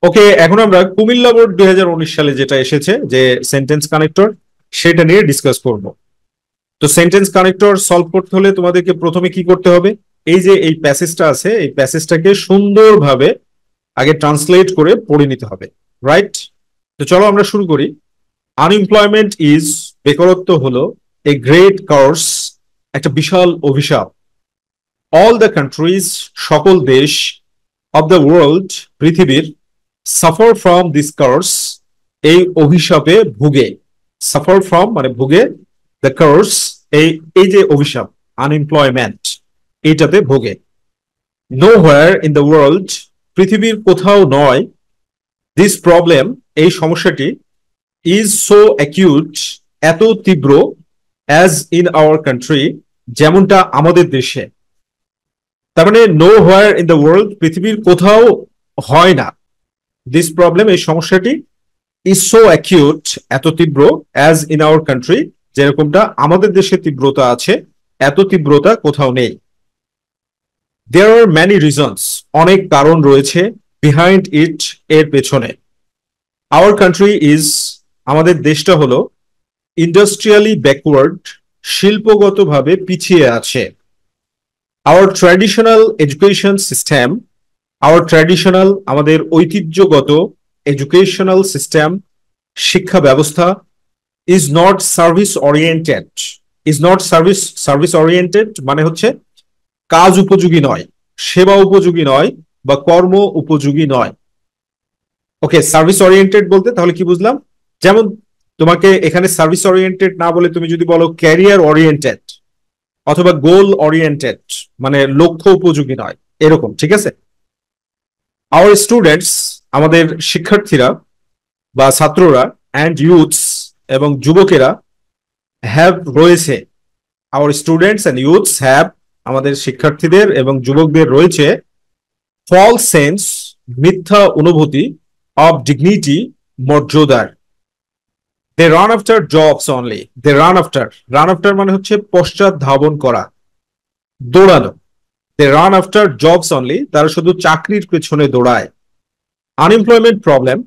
ওকে, এখন আমরা কুমিল্লা বোর্ড 2019 সালে যেটা এসেছে যে সেন্টেন্স কানেক্টর, সেটা নিয়ে ডিসকাস করব। তো সেন্টেন্স কানেক্টর সলভ করতে হলে তোমাদেরকে প্রথমে কি করতে হবে? এই যে এই প্যাসেজটা আছে, এই প্যাসেজটাকে সুন্দরভাবে আগে ট্রান্সলেট করে পড়ে নিতে হবে, রাইট? তো চলো আমরা শুরু করি। আনএমপ্লয়মেন্ট ইজ, বেকারত্ব হলো, এ গ্রেট কার্স, একটা বিশাল অভিশাপ। অল দ্য কান্ট্রিজ, সকল দেশ, অব দ্য ওয়ার্ল্ড, পৃথিবীর, সাফার ফ্রম দিস কার্স, এই অভিশাপে ভুগে। সাফার ফ্রম মানে ভুগে, দ্য কার্স এই এই যে অভিশাপ, আনএমপ্লয়মেন্ট, এইটাতে ভোগে। Know where in the world, পৃথিবীর কোথাও নয়, দিস প্রবলেম, এই সমস্যাটি, ইজ সো অ্যাকিউট, এত তীব্র, অ্যাজ ইন আওয়ার কান্ট্রি, যেমনটা আমাদের দেশে। তার মানে know where in the world, পৃথিবীর কোথাও হয় না, দিস প্রবলেম, এই সমস্যাটি, ইজ সো অ্যাকিউট, এত তীব্র, অ্যাজ ইন আওয়ার কান্ট্রি, যেরকমটা আমাদের দেশে তীব্রতা আছে, এত তীব্রতা কোথাও নেই। দেয়ার আর ম্যানি রিজনস, অনেক কারণ রয়েছে, বিহাইন্ড ইট, এর পেছনে। আওয়ার কান্ট্রি ইজ, আমাদের দেশটা হলো, ইন্ডাস্ট্রিয়ালি ব্যাকওয়ার্ড, শিল্পগতভাবে পিছিয়ে আছে। Our traditional education system, our traditional, আমাদের ঐতিহ্যগত, এডুকেশনাল সিস্টেম, শিক্ষা ব্যবস্থা, is not service oriented. Is not service oriented মানে হচ্ছে কাজ উপযোগী নয়, সেবা উপযোগী নয়, বা কর্ম উপযোগী নয়। ওকে, সার্ভিস ওরিয়েন্টেড বলতে তাহলে কি বুঝলাম? যেমন তোমাকে এখানে সার্ভিস ওরিয়েন্টেড না বলে তুমি যদি বলো ক্যারিয়ার ওরিয়েন্টেড অথবা গোল ওরিয়েন্টেড, মানে লক্ষ্য উপযোগী নয়, এরকম, ঠিক আছে? আওয়ার স্টুডেন্টস, আমাদের শিক্ষার্থীরা বা ছাত্ররা, অ্যান্ড ইউথস, এবং যুবকেরা, হ্যাভ, রয়েছে। Hour students and youths have, আমাদের শিক্ষার্থীদের এবং যুবকদের রয়েছে, ফলস সেন্স, মিথ্যা অনুভূতি, অফ ডিগনিটি, মর্যাদার। They run after jobs only, they run after, run after মানে হচ্ছে পশ্চাৎ ধাবন করা, দৌড়ানো। দে রান আফটার জবস অনলি, তারা শুধু চাকরির পেছনে দৌড়ায়। আনএমপ্লয়মেন্ট প্রবলেম,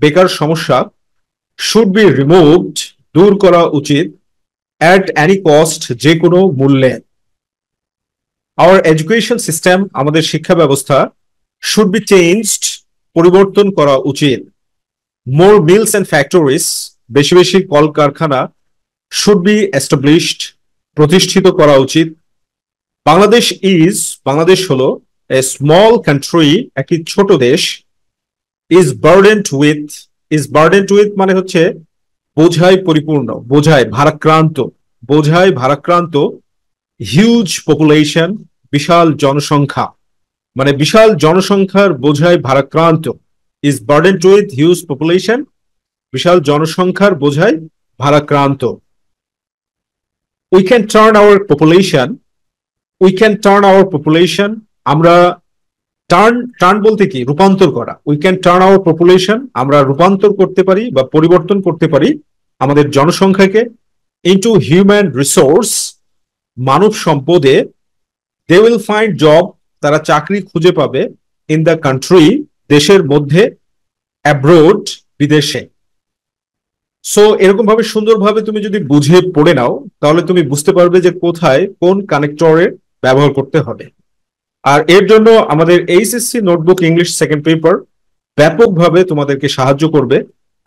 বেকার সমস্যা, শুড বি রিমুভড, দূর করা উচিত, অ্যাট এনি কস্ট, যে কোনো মূল্যে। আওয়ার এডুকেশন সিস্টেম, আমাদের শিক্ষা ব্যবস্থা, শুড বি চেঞ্জড, পরিবর্তন করা উচিত। মোর মিলস অ্যান্ড ফ্যাক্টরিজ, বেশি বেশি কলকারখানা, শুড বি এস্টাবলিশড, প্রতিষ্ঠিত করা উচিত। বাংলাদেশ ইজ, বাংলাদেশ হলো, এ স্মল কান্ট্রি, একটি ছোট দেশ। Is burdened with, is burdened with মানে হচ্ছে বোঝায় পরিপূর্ণ, বোঝায় ভারাক্রান্ত, বোঝায় ভারাক্রান্ত, হিউজ পপুলেশন, বিশাল জনসংখ্যা, মানে বিশাল জনসংখ্যার বোঝায় ভারাক্রান্ত। Is burdened with huge population, বিশাল জনসংখ্যার বোঝায় ভারাক্রান্ত। We can turn our population, we can turn our population, আমরা, টার্ন, টার্ন বলতে কি? রূপান্তর করা। We can turn our population, আমরা রূপান্তর করতে পারি বা পরিবর্তন করতে পারি আমাদের জনসংখ্যাকে, ইনটু হিউম্যান রিসোর্স, মানব সম্পদে। দে উইল ফাইন্ড জব, তারা চাকরি খুঁজে পাবে, ইন দ্য কান্ট্রি, দেশের মধ্যে, অ্যাব্রোড, বিদেশে। সো এরকম ভাবে সুন্দরভাবে তুমি যদি বুঝে পড়ে নাও, তাহলে তুমি বুঝতে পারবে যে কোথায় কোন কানেক্টরের ব্যবহার করতে হবে। আর এর জন্য আমাদের HSC notebook English second paper ব্যাপকভাবে তোমাদেরকে সাহায্য করবে,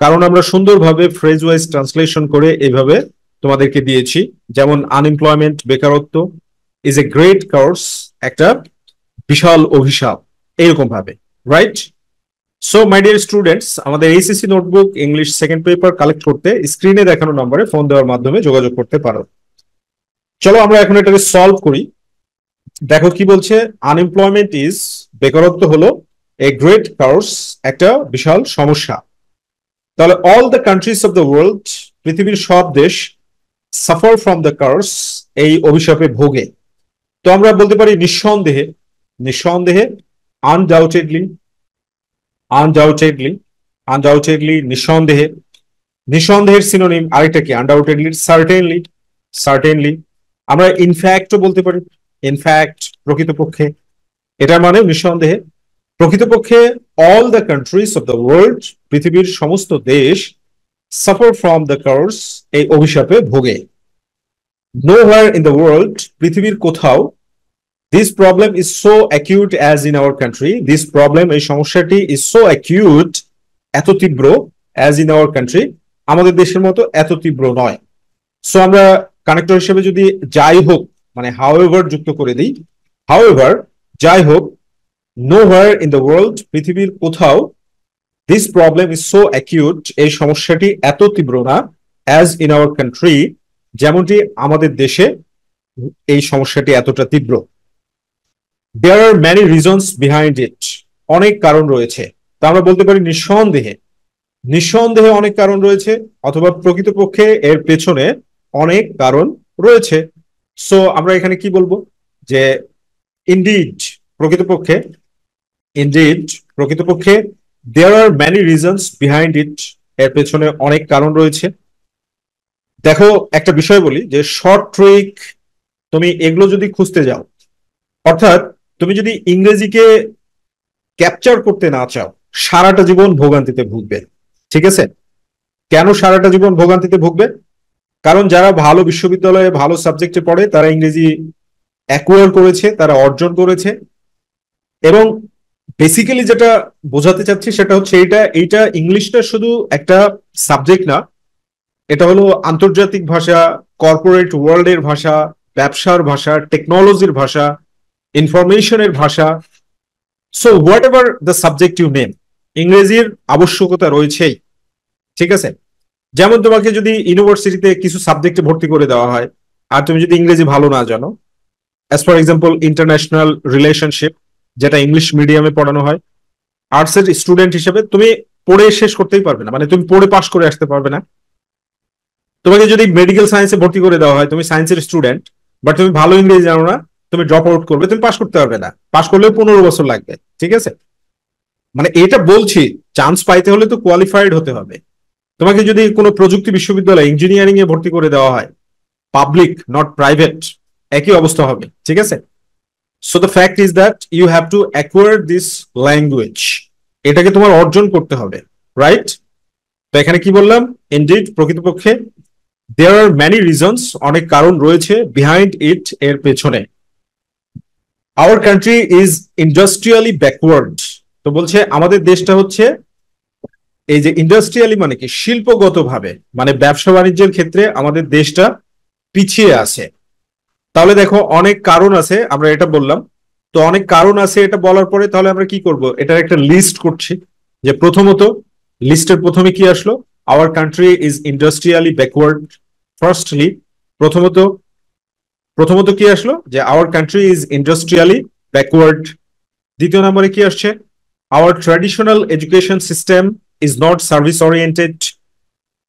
কারণ আমরা সুন্দরভাবে ফ্রেজ ওয়াইজ ট্রান্সলেশন করে এইভাবে তোমাদেরকে দিয়েছি। যেমন আনএমপ্লয়মেন্ট, বেকারত্ব, ইজ এ গ্রেট কার্স, একটা বিশাল অভিশাপ, এইরকম ভাবে, right? So my dear students, আমাদের HSC notebook English second paper collect করতে স্ক্রিনে দেখানো নম্বরে ফোন দেওয়ার মাধ্যমে যোগাযোগ করতে পারো। চলো আমরা এখন এটাকে সলভ করি। দেখো কি বলছে, আনএমপ্লয়মেন্ট ইজ, বেকারত্ব হলো, এ গ্রেট কার্স, একটা বিশাল সমস্যা। তাহলে all the countries of the world, পৃথিবীর সব দেশ, সাফার ফ্রম দ্য কার্স, এই অভিশাপে ভোগে। তো আমরা বলতে পারি নিঃসন্দেহে, নিঃসন্দেহে, আনডাউটেডলি, আনডাউটেডলি, আনডাউটেডলি, নিঃসন্দেহে। নিঃসন্দেহের সিনোনিম আরেকটা কি? Undoubtedly, certainly, certainly. আমরা ইনফ্যাক্টও বলতে পারি, ইনফ্যাক্ট, প্রকৃতপক্ষে, এটার মানে নিঃসন্দেহে। প্রকৃতপক্ষে all the countries of the world, পৃথিবীর সমস্ত দেশ, সাফার ফ্রম দ্য কার্স, এই অভিশাপে ভোগে। নোহোয়ার ইন দ্য ওয়ার্ল্ড, পৃথিবীর কোথাও, this problem is so acute as in our country, this problem, এই সমস্যাটি ইজ সো অ্যাকিউট, এত তীব্র, অ্যাজ ইন আওয়ার কান্ট্রি, আমাদের দেশের মতো এত তীব্র নয়। সো আমরা কানেক্টর হিসেবে যদি যাই হোক মানে হাউএভার যুক্ত করে দিই, হাউএভার, যাই হোক, নোহোয়ার ইন দ্য ওয়ার্ল্ড, পৃথিবীর কোথাও, this problem is so acute, এই সমস্যাটি এত তীব্র না, অ্যাজ ইন আওয়ার কান্ট্রি, যেমনটি আমাদের দেশে এই সমস্যাটি এতটা তীব্র। There are many reasons behind it, অনেক কারণ রয়েছে। তা আমরা বলতে পারি নিঃসন্দেহে, নিঃসন্দেহে অনেক কারণ রয়েছে, অথবা প্রকৃতপক্ষে এর পেছনে অনেক কারণ রয়েছে। সো আমরা এখানে কি বলবো, যে ইনডিড, প্রকৃতপক্ষে, ইনডিড, প্রকৃতপক্ষে, there are many reasons behind it, এর পেছনে অনেক কারণ রয়েছে। দেখো একটা বিষয় বলি, যে শর্ট ট্রিক, তুমি এগুলো যদি খুঁজতে যাও, অর্থাৎ তুমি যদি ইংরেজিকে ক্যাপচার করতে না চাও, সারাটা জীবন ভোগান্তিতে ভুগবে। ঠিক আছে? কেন সারাটা জীবন ভোগান্তিতে ভুগবে? কারণ যারা ভালো বিশ্ববিদ্যালয়ে ভালো সাবজেক্টে পড়ে, তারা ইংরেজি অ্যাকোয়ার করেছে, তারা অর্জন করেছে, এবং বেসিক্যালি যেটা বোঝাতে চাচ্ছি সেটা হচ্ছে এইটা ইংলিশটা শুধু একটা সাবজেক্ট না, এটা হলো আন্তর্জাতিক ভাষা, কর্পোরেট ওয়ার্ল্ডের ভাষা, ব্যবসার ভাষা, টেকনোলজির ভাষা, ইনফরমেশনের ভাষা। So whatever the subject you name, ইংরেজির আবশ্যকতা রয়েছেই। ঠিক আছে? যেমন তোমাকে যদি ইউনিভার্সিটিতে কিছু সাবজেক্টে ভর্তি করে দেওয়া হয়, আর তুমি যদি ইংরেজি ভালো না জানো, as for example international relationship, যেটা ইংলিশ মিডিয়ামে পড়ানো হয়, আর্টসের স্টুডেন্ট হিসেবে তুমি পড়ে শেষ করতেই পারবে না, মানে তুমি পড়ে পাশ করে আসতে পারবে না। তোমাকে যদি মেডিকেল সায়েন্সে ভর্তি করে দেওয়া হয়, তুমি সায়েন্সের স্টুডেন্ট, বাট তুমি ভালো ইংরেজি জানো না, তুমি ড্রপ আউট করবে, তুমি পাশ করতে পারবে না, পাশ করলেও 15 বছর লাগবে। ঠিক আছে? মানে এটা বলছি, চান্স পাইতে হলে তো কোয়ালিফাইড হতে হবে। তোমাকে যদি কোনো প্রযুক্তি বিশ্ববিদ্যালয় ইঞ্জিনিয়ারিং এ ভর্তি করে দেওয়া হয়, পাবলিক নট প্রাইভেট, একই অবস্থা হবে। ঠিক আছে? So the fact is that you have to acquire this language, এটাকে তোমার অর্জন করতে হবে, রাইট? তো এখানে কি বললাম, ইনডিড, প্রকৃতপক্ষে, দেয়ার আর মেনি রিজনস, অনেক কারণ রয়েছে, বিহাইন্ড ইট, এর পেছনে। Hour country is industrially backward, তো বলছে আমাদের দেশটা হচ্ছে, এই যে ইন্ডাস্ট্রিয়ালি মানে কি, শিল্পগতভাবে, মানে ব্যবসা বাণিজ্যের ক্ষেত্রে আমাদের দেশটা পিছিয়ে আছে। তাহলে দেখো অনেক কারণ আছে, আমরা এটা বললাম, তো অনেক কারণ আছে এটা বলার পরে তাহলে আমরা কি করব, এটার একটা লিস্ট করছি। যে প্রথমত, লিস্টের প্রথমে কি আসলো, our country is industrially backward. Firstly, প্রথমত, প্রথমত কি আসলো, যে our country is industrially backward. দ্বিতীয় নম্বরে কি আসছে, our traditional education system is not service oriented,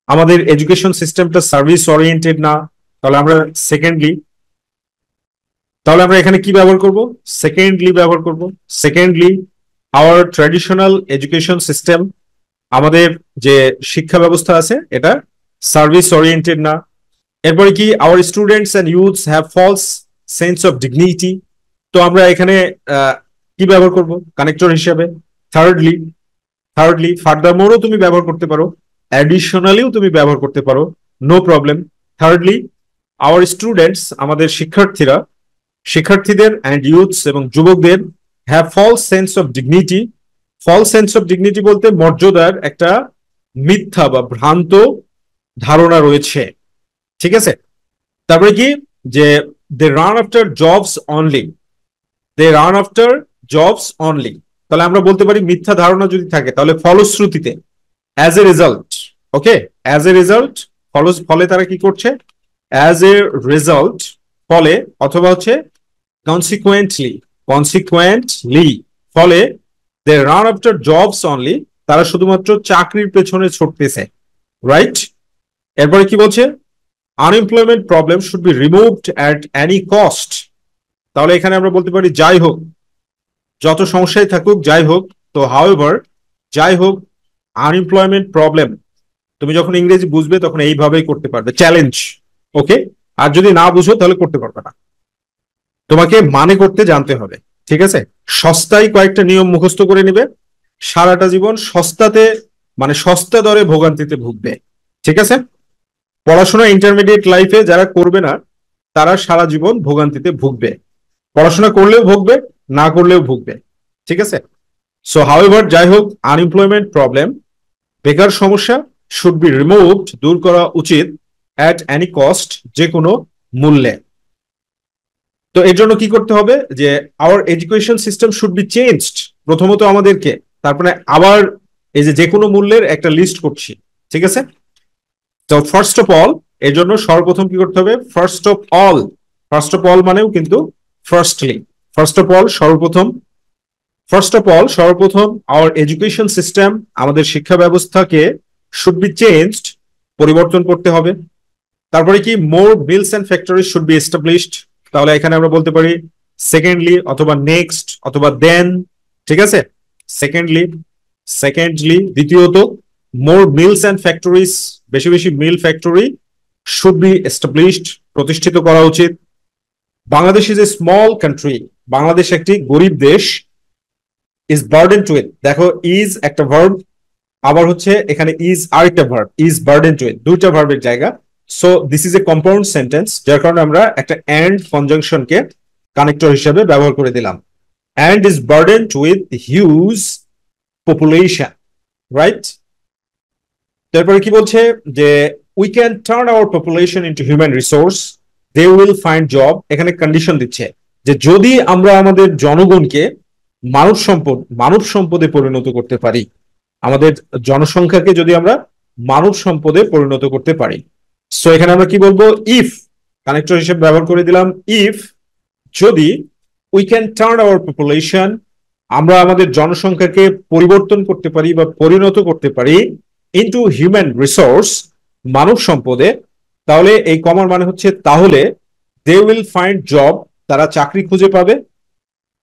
আমাদের এডুকেশন সিস্টেমটা সার্ভিস ওরিয়েন্টেড না। তাহলে আমরা সেকেন্ডলি, তাহলে আমরা এখানে কি ব্যবহার করব, সেকেন্ডলি ব্যবহার করব। Secondly, our traditional education system, আমাদের যে শিক্ষা ব্যবস্থা আছে এটা সার্ভিস ওরিয়েন্টেড না। এরপরে কি, our students and youths have false sense of dignity, তো আমরা এখানে কি ব্যবহার করব কানেক্টর হিসেবে। থার্ডলি, থার্ডলি, ফার্দারমোরও তুমি ব্যবহার করতে পারো, অ্যাডিশনালিও তুমি ব্যবহার করতে পারো, no problem. Thirdly, our students, আমাদের শিক্ষার্থীরা, শিক্ষার্থীদের অ্যান্ড ইউথস এবং যুবকদের, have false sense of dignity, false sense of dignity বলতে মর্যাদার একটা মিথ্যা বা ভ্রান্ত ধারণা রয়েছে। ঠিক আছে? তারপরে কি, যে they run after jobs only, they run after jobs only, তাহলে আমরা বলতে পারি মিথ্যা ধারণা যদি থাকে তাহলে ফলশ্রুতিতে, as a result, okay, as a result, ফলে তারা কি করছে, অ্যাজ এ রেজাল্ট, ফলে, অথবা হচ্ছে কনসিকুয়েন্টলি, কনসিকুয়েন্টলি, ফলে, they run after jobs only, তারা শুধুমাত্র চাকরির পেছনে ছুটতেছে, রাইট? এরপরে কি বলছে, unemployment problem should be removed at any cost, তাহলে এখানে আমরা বলতে পারি যাই হোক, যত সমস্যাই থাকুক, যাই হোক, তো হাউএভার, যাই হোক, আনএমপ্লয়মেন্ট প্রবলেম, তুমি যখন ইংরেজি বুঝবে তখন এইভাবেই করতে পারবে, চ্যালেঞ্জ, ওকে। আর যদি না বুঝো তাহলে করতে পারবে না, তোমাকে মানে করতে জানতে হবে। ঠিক আছে, সস্তায় কয়েকটা নিয়ম মুখস্থ করে নিবে, সারাটা জীবন সস্তাতে মানে সস্তা দরে ভোগান্তিতে ভুগবে। ঠিক আছে, পড়াশোনা ইন্টারমিডিয়েট লাইফে যারা করবে না তারা সারা জীবন ভোগান্তিতে ভুগবে, পড়াশোনা করলেও ভুগবে, না করলেও ভুগবে। ঠিক আছে, সো হাউএভার যাই হোক, আনএমপ্লয়মেন্ট প্রবলেম, বেকার সমস্যা শুড বি রিমুভড, দূর করা উচিত, অ্যাট এনি কস্ট, যে কোনো মূল্যে। তো এর জন্য কি করতে হবে, যে hour education system should be changed, প্রথমত আমাদেরকে, তারপরে আবার এই যে কোনো মূল্যের একটা লিস্ট করছি। ঠিক আছে, তো ফার্স্ট অফ অল, এর জন্য সর্বপ্রথম কি করতে হবে, first of all, first of all মানেও কিন্তু ফার্স্টলি, ফার্স্ট অফ অল সর্বপ্রথম, ফার্স্ট অফ অল সর্বপ্রথম আওয়ার এডুকেশন সিস্টেম, আমাদের শিক্ষা ব্যবস্থাকে শুড বি চেঞ্জড, পরিবর্তন করতে হবে। তারপরে কি, more mills and factories should be established, তাহলে এখানে আমরা বলতে পারি সেকেন্ডলি অথবা নেক্সট অথবা দেন। ঠিক আছে, সেকেন্ডলি, সেকেন্ডলি দ্বিতীয়ত, মোর মিলস অ্যান্ড ফ্যাক্টরিজ, বেশি বেশি mill factory should be established, প্রতিষ্ঠিত করা উচিত। Bangladesh is a small country, Bangladesh একটি গরিব দেশ। ইজ বার্ডেন টু ইট, দেখো ইজ একটা ভার্ব, আবার হচ্ছে এখানে ইজ আরেকটা ভার্ব, ইজ বার্ডেন টু ইট, দুইটা ভার্বের জায়গা। So this is a compound sentence, যার কারণে আমরা একটা অ্যান্ড কনজাংশনকে কানেক্টর হিসেবে ব্যবহার করে দিলাম। And is burden with huge population, right. তারপরে কি বলছে, যে we can turn our population into human resource, they will find job, এখানে কন্ডিশন দিচ্ছে যে যদি আমরা আমাদের জনগণকে মানব সম্পদে পরিণত করতে পারি, আমাদের জনসংখ্যাকে যদি আমরা মানব সম্পদে পরিণত করতে পারি। সো এখানে আমরা কি বলবো, ইফ, কানেক্টর হিসেবে ব্যবহার করে দিলাম ইফ, যদি we can turn our population, আমরা আমাদের জনসংখ্যাকে পরিবর্তন করতে পারি বা পরিণত করতে পারি ইনটু হিউম্যান রিসোর্স, মানব সম্পদে, তাহলে এই কমার মানে হচ্ছে তাহলে দে উইল ফাইন্ড জব, তারা চাকরি খুঁজে পাবে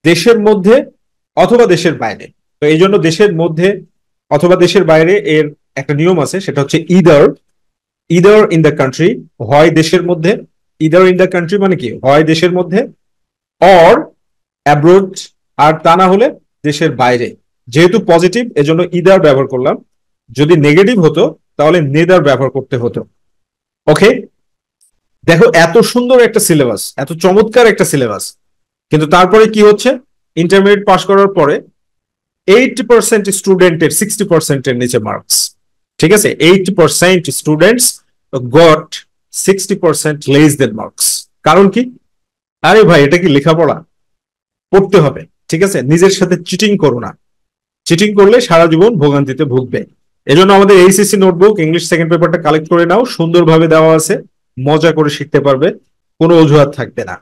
দেশের মধ্যে অথবা দেশের বাইরে। তো এই জন্য দেশের মধ্যে অথবা দেশের বাইরে এর একটা নিয়ম আছে, সেটা হচ্ছে either, either in the country, হয় দেশের মধ্যে, ইদার ইন দ্য কান্ট্রি মানে কি, হয় দেশের মধ্যে, অর অ্যাব্রোড, আর তা না হলে দেশের বাইরে। যেহেতু পজিটিভ এজন্য ইদার ব্যবহার করলাম, যদি নেগেটিভ হতো তাহলে নেদার ব্যবহার করতে হতো। ওকে, দেখো এত সুন্দর একটা সিলেবাস, এত চমৎকার একটা সিলেবাস, কিন্তু তারপরে কি হচ্ছে, ইন্টারমিডিয়েট পাস করার পরে 80% স্টুডেন্টের 60%-এর নিচে মার্কস। ঠিক আছে, 80% students goat 60% less than marks. কারণ কি, আরে ভাই এটা কি লেখাপড়া, পড়তে হবে। ঠিক আছে, নিজের সাথে চিটিং করো না, চিটিং করলে সারা জীবন ভোগান্তিতে ভুগবে। এজন্য আমাদের এইচএসসি নোটবুক ইংলিশ সেকেন্ড পেপারটা কালেক্ট করে নাও, সুন্দরভাবে দেওয়া আছে, মজা করে শিখতে পারবে, কোনো অজুহাত থাকবে না।